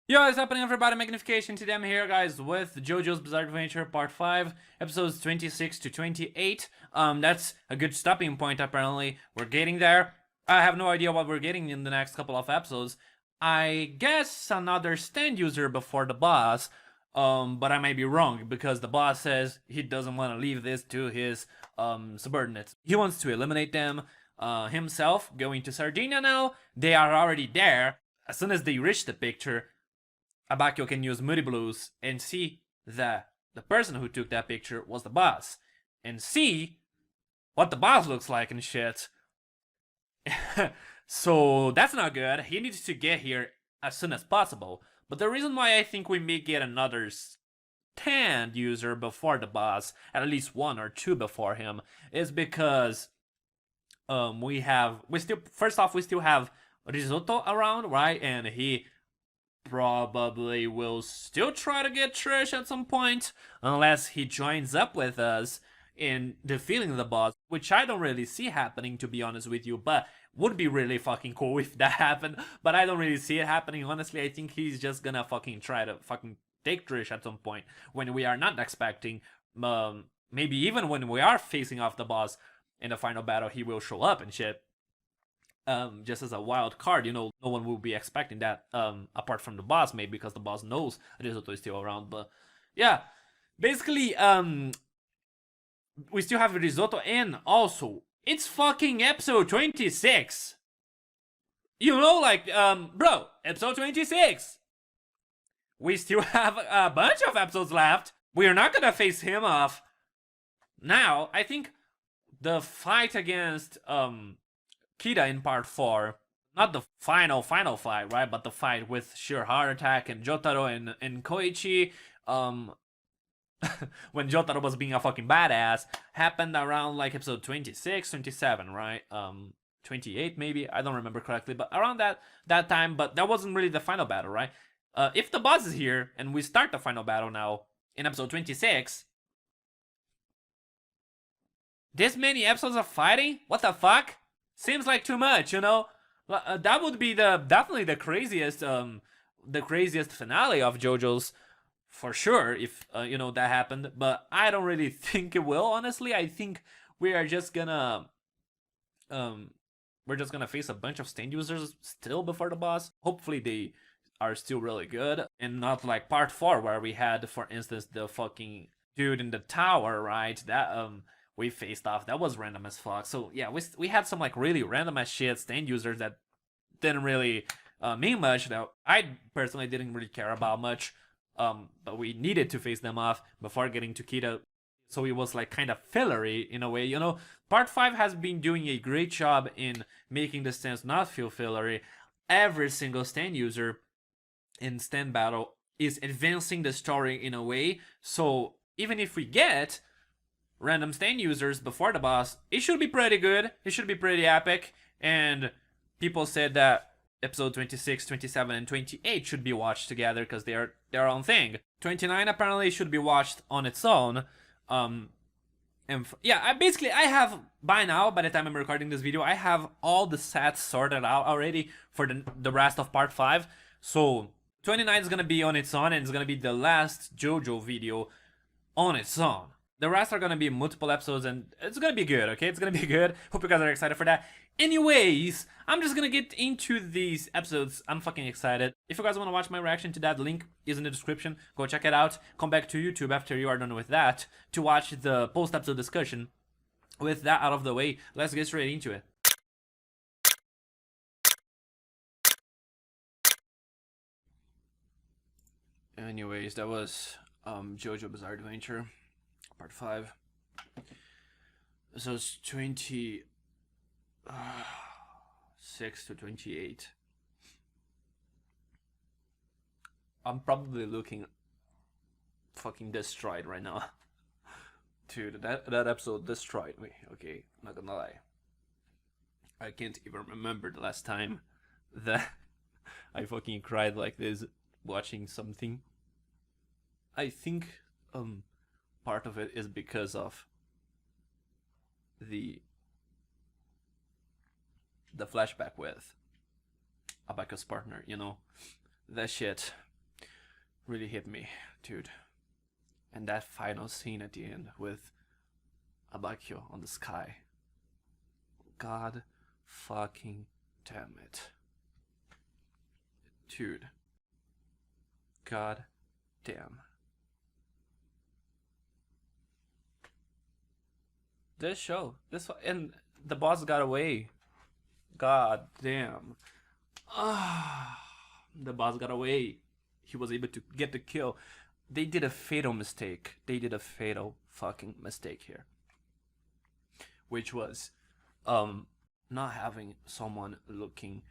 Yo, what's happening everybody, Magnification. Today I'm here guys with Jojo's Bizarre Adventure Part 5, episodes 26 to 28. That's a good stopping point apparently. We're getting there. I have no idea what we're getting in the next couple of episodes. I guess another stand user before the boss, but I might be wrong because the boss says he doesn't want to leave this to his subordinates. He wants to eliminate them himself, going to Sardinia now. They are already there. As soon as they reach the picture, Abakio can use Moody Blues and see that the person who took that picture was the boss. And see what the boss looks like and shit. So that's not good. He needs to get here as soon as possible. But the reason why I think we may get another stand user before the boss, at least one or two before him, is because we still have Risotto around, right? And he probably will still try to get Trish at some point, unless he joins up with us in defeating the boss, which I don't really see happening, to be honest with you, but would be really fucking cool if that happened, but I don't really see it happening, honestly. I think he's just gonna fucking try to fucking take Trish at some point when we are not expecting. Maybe even when we are facing off the boss in the final battle, he will show up and shit. Just as a wild card, no one will be expecting that, apart from the boss, maybe because the boss knows Risotto is still around. But yeah, basically, we still have Risotto, and also it's fucking episode 26. Bro, episode 26. We still have a bunch of episodes left. We are not gonna face him off now. I think the fight against Kita in part 4, not the final fight, right? But the fight with Sheer Heart Attack and Jotaro and Koichi, when Jotaro was being a fucking badass, happened around like episode 26, 27, right? 28 maybe, I don't remember correctly, but around that time. But that wasn't really the final battle, right? If the boss is here and we start the final battle now in episode 26, this many episodes of fighting? What the fuck? Seems like too much, that would be definitely the craziest finale of JoJo's, for sure, if that happened. But I don't really think it will, honestly. I think we are just gonna face a bunch of stand users still before the boss. Hopefully they are still really good and not like part 4 where we had, for instance, the fucking dude in the tower, right? That we faced off. That was random as fuck. So yeah, we had some like really random as shit stand users that didn't really mean much. That I personally didn't really care about much. But we needed to face them off before getting to Kita. So it was like kind of fillery in a way. Part 5 has been doing a great job in making the stands not feel fillery. Every single stand user in stand battle is advancing the story in a way. So even if we get random stand users before the boss, it should be pretty good. It should be pretty epic. And people said that episode 26, 27, and 28 should be watched together because they're their own thing. 29 apparently should be watched on its own. I have, by now, by the time I'm recording this video, I have all the sets sorted out already for the rest of part 5. So 29 is gonna be on its own, and it's gonna be the last JoJo video on its own. The rest are gonna be multiple episodes, and it's gonna be good, okay? It's gonna be good. Hope you guys are excited for that. Anyways, I'm just gonna get into these episodes. I'm fucking excited. If you guys wanna watch my reaction to that, link is in the description. Go check it out. Come back to YouTube after you are done with that to watch the post-episode discussion. With that out of the way, let's get straight into it. Anyways, that was Jojo Bizarre Adventure Part 5. So it's 26 to 28. I'm probably looking fucking destroyed right now. Dude, that episode destroyed me. Okay, I'm not gonna lie. I can't even remember the last time that I fucking cried like this watching something. I think part of it is because of the flashback with Abaka's partner, that shit really hit me, dude. And that final scene at the end with Abakio on the sky. God fucking damn it. Dude. God damn. This show, and the boss got away. God damn. Ah, the boss got away. He was able to get the kill. They did a fatal mistake. They did a fatal fucking mistake here, which was, not having someone looking,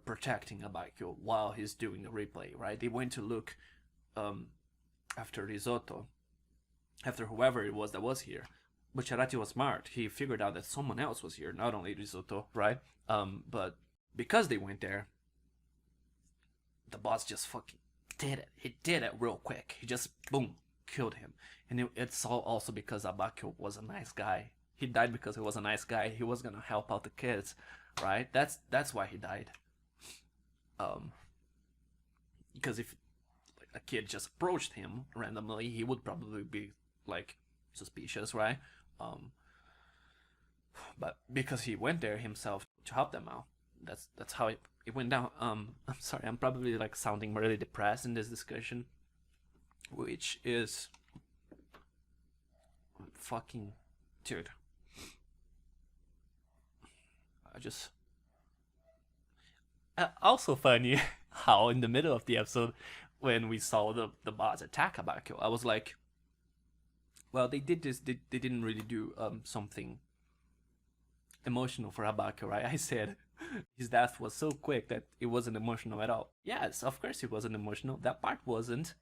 protecting Abakio while he's doing the replay. Right? They went to look, after Risotto, after whoever it was that was here. But Charati was smart. He figured out that someone else was here, not only Risotto, right? But because they went there, the boss just fucking did it. He did it real quick. He just, boom, killed him. And it's all also because Abakio was a nice guy. He died because he was a nice guy. He was gonna help out the kids, right? That's why he died. Because if like, a kid just approached him randomly, he would probably be like suspicious, right? But because he went there himself to help them out, that's how it went down. I'm sorry, I'm probably like sounding really depressed in this discussion, which is fucking, dude. Also funny how in the middle of the episode, when we saw the boss attack Abakio, I was like, well, they did this. They didn't really do something emotional for Abakio, right? I said his death was so quick that it wasn't emotional at all. Yes, of course it wasn't emotional. That part wasn't.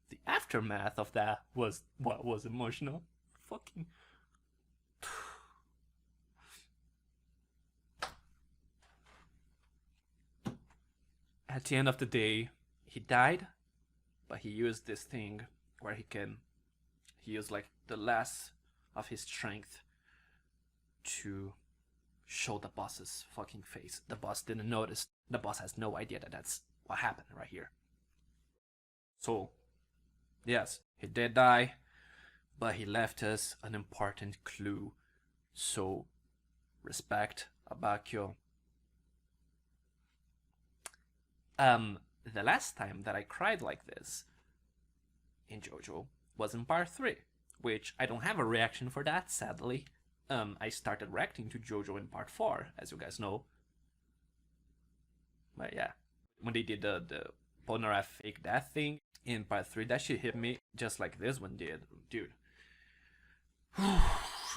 The aftermath of that was what was emotional. Fucking. At the end of the day, he died, but he used this thing where he used like the last of his strength to show the boss's fucking face. The boss didn't notice. The boss has no idea that that's what happened right here. So, yes, he did die, but he left us an important clue. So, respect Abakio. The last time that I cried like this in Jojo was in part 3, which I don't have a reaction for that, sadly. I started reacting to Jojo in part 4, as you guys know. But yeah, when they did the Polnareff fake death thing in part 3, that shit hit me just like this one did, dude.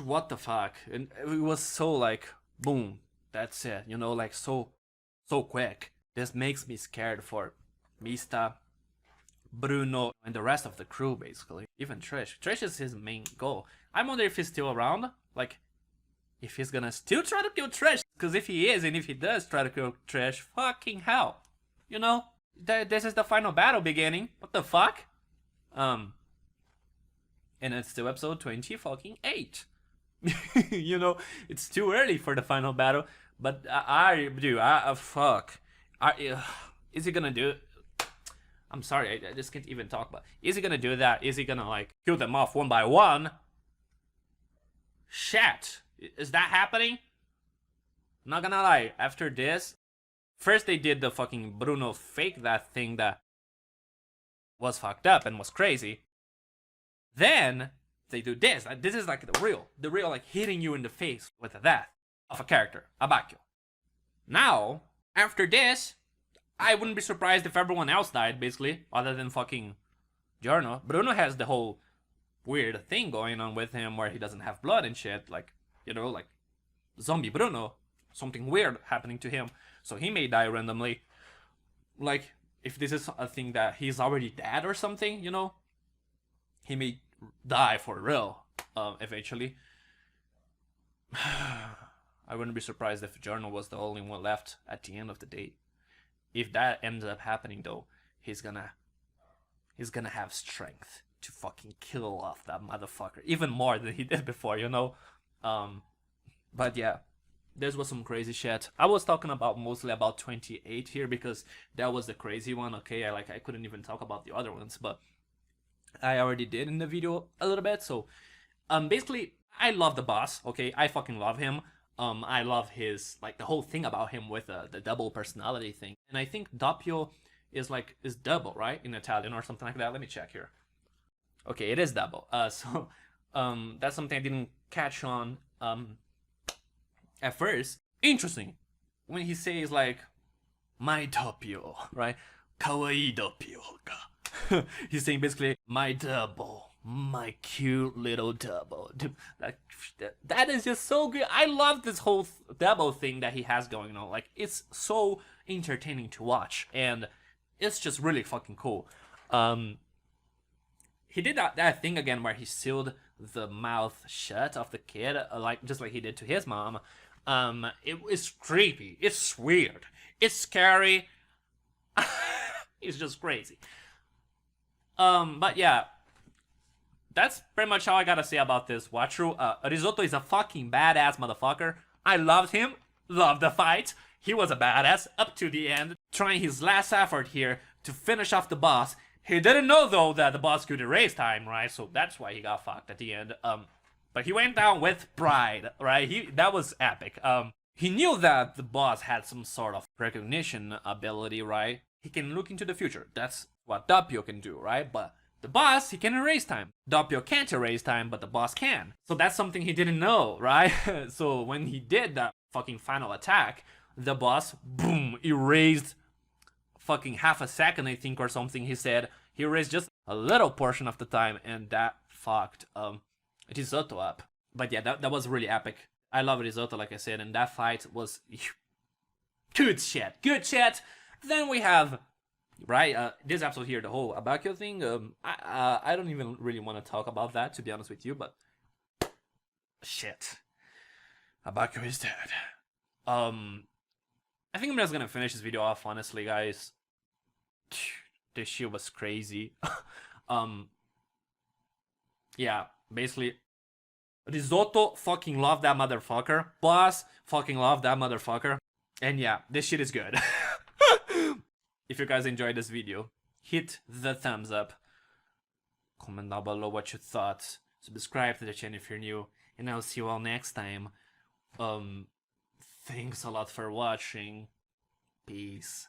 What the fuck? And it was so like, boom, that's it, like so quick. This makes me scared for Mista, Bruno, and the rest of the crew, basically. Even Trish. Trish is his main goal. I wonder if he's still around. Like, if he's gonna still try to kill Trish. Because if he is, and if he does try to kill Trish, fucking hell. This is the final battle beginning. What the fuck? And it's still episode 20 fucking 8. It's too early for the final battle. But fuck. Is he gonna do it? I'm sorry, I just can't even talk about it. Is he gonna do that? Is he gonna like kill them off one by one? Shit, is that happening? Not gonna lie, after this, first they did the fucking Bruno fake that thing that was fucked up and was crazy. Then they do this. This is like the real like hitting you in the face with the death of a character, Abakio. Now, after this, I wouldn't be surprised if everyone else died, basically, other than fucking Giorno. Bruno has the whole weird thing going on with him where he doesn't have blood and shit, like zombie Bruno. Something weird happening to him, so he may die randomly. Like, if this is a thing that he's already dead or something, he may die for real, eventually. I wouldn't be surprised if Giorno was the only one left at the end of the day. If that ends up happening, though, he's gonna have strength to fucking kill off that motherfucker even more than he did before, But yeah, this was some crazy shit. I was talking about mostly about 28 here because that was the crazy one. Okay, I couldn't even talk about the other ones, but I already did in the video a little bit. So basically I love the boss. Okay, I fucking love him. I love his like the whole thing about him with the double personality thing. And I think doppio is double, right, in Italian or something like that. Let me check here. Okay, it is double. So that's something I didn't catch on at first. Interesting. When he says like my doppio, right? Kawaii doppio ka. He's saying basically my double, my cute little double. That is just so good. I love this whole double thing that he has going on. Like it's so entertaining to watch, and it's just really fucking cool. He did that thing again where he sealed the mouth shut of the kid, like just like he did to his mom. It is creepy. It's weird. It's scary. It's just crazy. But yeah, that's pretty much all I gotta say about this watchthrough. Risotto is a fucking badass motherfucker. I loved him. Loved the fight. He was a badass up to the end, trying his last effort here to finish off the boss. He didn't know though that the boss could erase time, right? So that's why he got fucked at the end. But he went down with pride, right? That was epic. He knew that the boss had some sort of recognition ability, right? He can look into the future. That's what Doppio can do, right? But the boss, he can erase time. Doppio can't erase time, but the boss can. So that's something he didn't know, right? So when he did that fucking final attack, the boss, boom, erased fucking half a second, I think, or something. He said he erased just a little portion of the time, and that fucked Risotto up. But yeah, that was really epic. I love Risotto, like I said, and that fight was good shit. Good shit. Then we have, right, this episode here, the whole Abakio thing. I don't even really want to talk about that, to be honest with you, but shit. Abakio is dead. I think I'm just gonna finish this video off, honestly, guys. This shit was crazy. Yeah, basically, Risotto fucking loved that motherfucker. Boss fucking loved that motherfucker. And yeah, this shit is good. If you guys enjoyed this video, hit the thumbs up. Comment down below what you thought. Subscribe to the channel if you're new. And I'll see you all next time. Thanks a lot for watching. Peace.